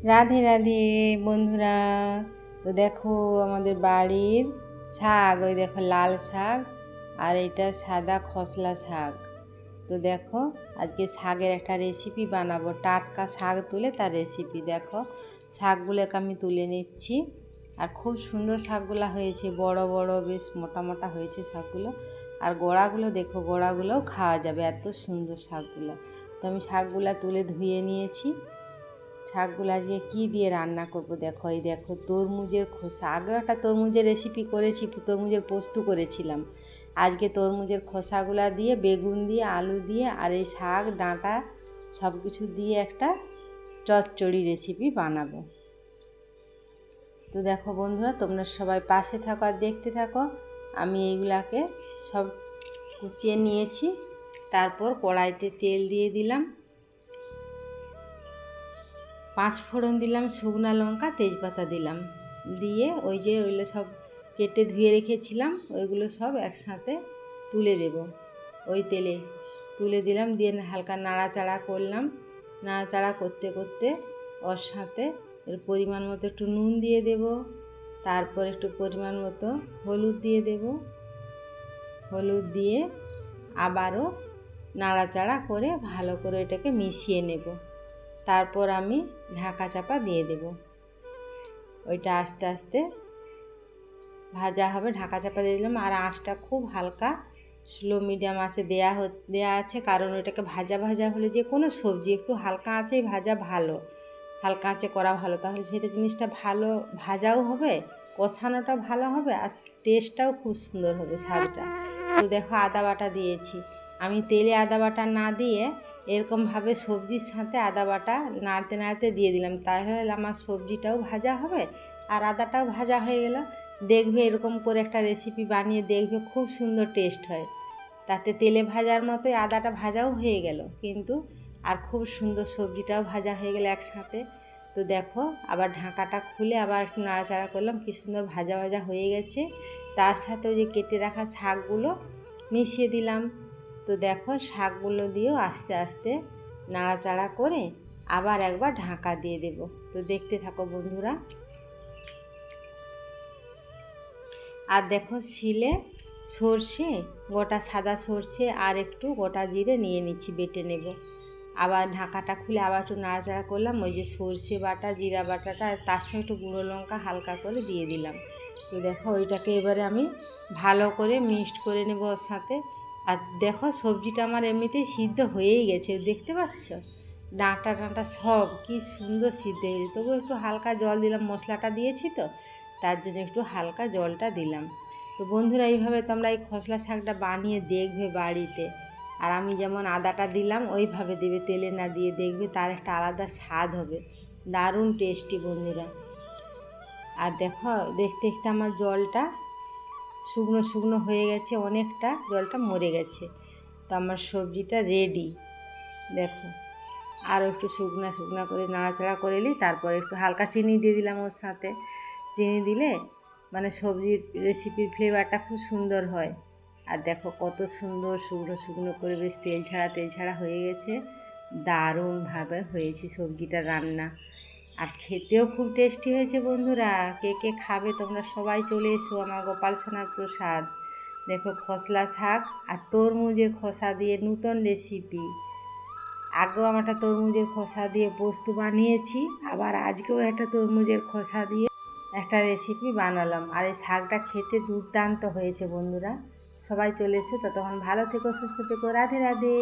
রাধে রাধে বন্ধুরা। তো দেখো আমাদের বাড়ির শাক, ওই দেখো লাল শাক, আর এটা সাদা খসলা শাক। তো দেখো আজকে শাকের একটা রেসিপি বানাবো, টাটকা শাক তুলে তার রেসিপি। দেখো শাকগুলোকে আমি তুলে নিচ্ছি, আর খুব সুন্দর শাকগুলো হয়েছে, বড় বড় বেশ মোটা মোটা হয়েছে শাকগুলো। আর গোড়াগুলো দেখো, গোড়াগুলোও খাওয়া যাবে, এত সুন্দর শাকগুলো। তো আমি শাকগুলো তুলে ধুয়ে নিয়েছি। শাকগুলো আজকে কী দিয়ে রান্না করব দেখো, এই দেখো তরমুজের খোসা। আগেও একটা তরমুজের রেসিপি করেছি, তরমুজের পোস্ত করেছিলাম। আজকে তরমুজের খোসাগুলো দিয়ে, বেগুন দিয়ে, আলু দিয়ে, আর এই শাক ডাঁটা সব কিছু দিয়ে একটা চচ্চড়ি রেসিপি বানাবো। তো দেখো বন্ধুরা, তোমরা সবাই পাশে থাকো আর দেখতে থাকো। আমি এইগুলাকে সব কুচিয়ে নিয়েছি। তারপর কড়াইতে তেল দিয়ে দিলাম, 5 ফোড়ন দিলাম, শুকনো লঙ্কা, তেজপাতা দিলাম, দিয়ে ওইগুলো সব কেটে ধুয়ে রেখেছিলাম, ওইগুলো সব একসাথে তুলে দেব। ওই তেলে তুলে দিলাম, দিয়ে হালকা নাড়াচাড়া করলাম। নাড়াচাড়া করতে করতে ওর সাথে এর পরিমাণ মতো একটু নুন দিয়ে দেব, তারপর একটু পরিমাণ মতো হলুদ দিয়ে দেব। হলুদ দিয়ে আবারও নাড়াচাড়া করে ভালো করে এটাকে মিশিয়ে নেব। তারপর আমি ঢাকা চাপা দিয়ে দেব, ওইটা আস্তে আস্তে ভাজা হবে। ঢাকা চাপা দিয়ে দিলাম, আর আঁচটা খুব হালকা স্লো মিডিয়াম আঁচে দেয়া আছে, কারণ ওইটাকে ভাজা ভাজা হলে যে কোনো সবজি একটু হালকা আঁচেই ভাজা ভালো, হালকা আঁচে করা ভালো, তাহলে সেটা জিনিসটা ভালো ভাজাও হবে, কষানোটা ভালো হবে, আর টেস্টটাও খুব সুন্দর হবে স্বাদটা। তো দেখো আদা বাটা দিয়েছি, আমি তেলে আদা বাটা না দিয়ে এরকমভাবে সবজির সাথে আদা বাটা নাড়তে নাড়তে দিয়ে দিলাম, তাহলে আমার সবজিটাও ভাজা হবে আর আদাটাও ভাজা হয়ে গেল। দেখবে এরকম করে একটা রেসিপি বানিয়ে দেখবে, খুব সুন্দর টেস্ট হয়। তাতে তেলে ভাজার মতোই আদাটা ভাজাও হয়ে গেল, কিন্তু আর খুব সুন্দর সবজিটাও ভাজা হয়ে গেল একসাথে। তো দেখো আবার ঢাকাটা খুলে আবার একটু নাড়াচাড়া করলাম, কি সুন্দর ভাজা ভাজা হয়ে গেছে। তার সাথে ওই যে কেটে রাখা শাকগুলো মিশিয়ে দিলাম। তো দেখো শাকগুলো দিয়েও আস্তে আস্তে নাড়াচাড়া করে আবার একবার ঢাকা দিয়ে দেব। তো দেখতে থাকো বন্ধুরা। আর দেখো শিলে সর্ষে, গোটা সাদা সর্ষে আর একটু গোটা জিরে নিয়ে নিচ্ছি, বেটে নেব। আবার ঢাকাটা খুলে আবার একটু নাড়াচাড়া করলাম, ওই যে সর্ষে বাটা, জিরা বাটাটা, তার সঙ্গে একটু গুঁড়ো লঙ্কা হালকা করে দিয়ে দিলাম। তো দেখো ওইটাকে এবারে আমি ভালো করে মিক্সড করে নেব ওর সাথে। আর দেখো সবজিটা আমার এমনিতেই সিদ্ধ হয়েই গেছে, দেখতে পাচ্ছ, ডাঁটা ডাঁটা সব কি সুন্দর সিদ্ধ হয়ে গেছে। তবু একটু হালকা জল দিলাম, মশলাটা দিয়েছি তো, তার জন্য একটু হালকা জলটা দিলাম। তো বন্ধুরা এইভাবে তোমরা এই খসলা শাকটা বানিয়ে দেখবে বাড়িতে, আর আমি যেমন আদাটা দিলাম ওইভাবে দেবে, তেলে না দিয়ে, দেখবে তার একটা আলাদা স্বাদ হবে, দারুণ টেস্টি বন্ধুরা। আর দেখো দেখতে দেখতে আমার জলটা শুকনো শুকনো হয়ে গেছে, অনেকটা জলটা মরে গেছে। তো আমার সবজিটা রেডি। দেখো আরও একটু শুকনা শুকনা করে নাড়াচাড়া করে নিই, তারপরে একটু হালকা চিনি দিয়ে দিলাম ওর সাথে। চিনি দিলে মানে সবজির রেসিপির ফ্লেভারটা খুব সুন্দর হয়। আর দেখো কত সুন্দর শুকনো শুকনো করে বেশ তেল ছাড়া হয়ে গেছে, দারুণভাবে হয়েছে সবজিটা রান্না, আর খেতেও খুব টেস্টি হয়েছে বন্ধুরা। কে কে খাবে তোমরা সবাই চলে এসো আমার গোপাল সোনার প্রসাদ। দেখো খসলা শাক আর তরমুজের খোসা দিয়ে নূতন রেসিপি। আগেও আমি একটা তরমুজের খোসা দিয়ে পোস্ত বানিয়েছি, আবার আজকেও একটা তরমুজের খোসা দিয়ে একটা রেসিপি বানালাম। আর এই শাকটা খেতে দুর্দান্ত হয়েছে বন্ধুরা, সবাই চলে এসো। ততক্ষণ ভালো থেকো, সুস্থ থেকো, রাধে রাধে।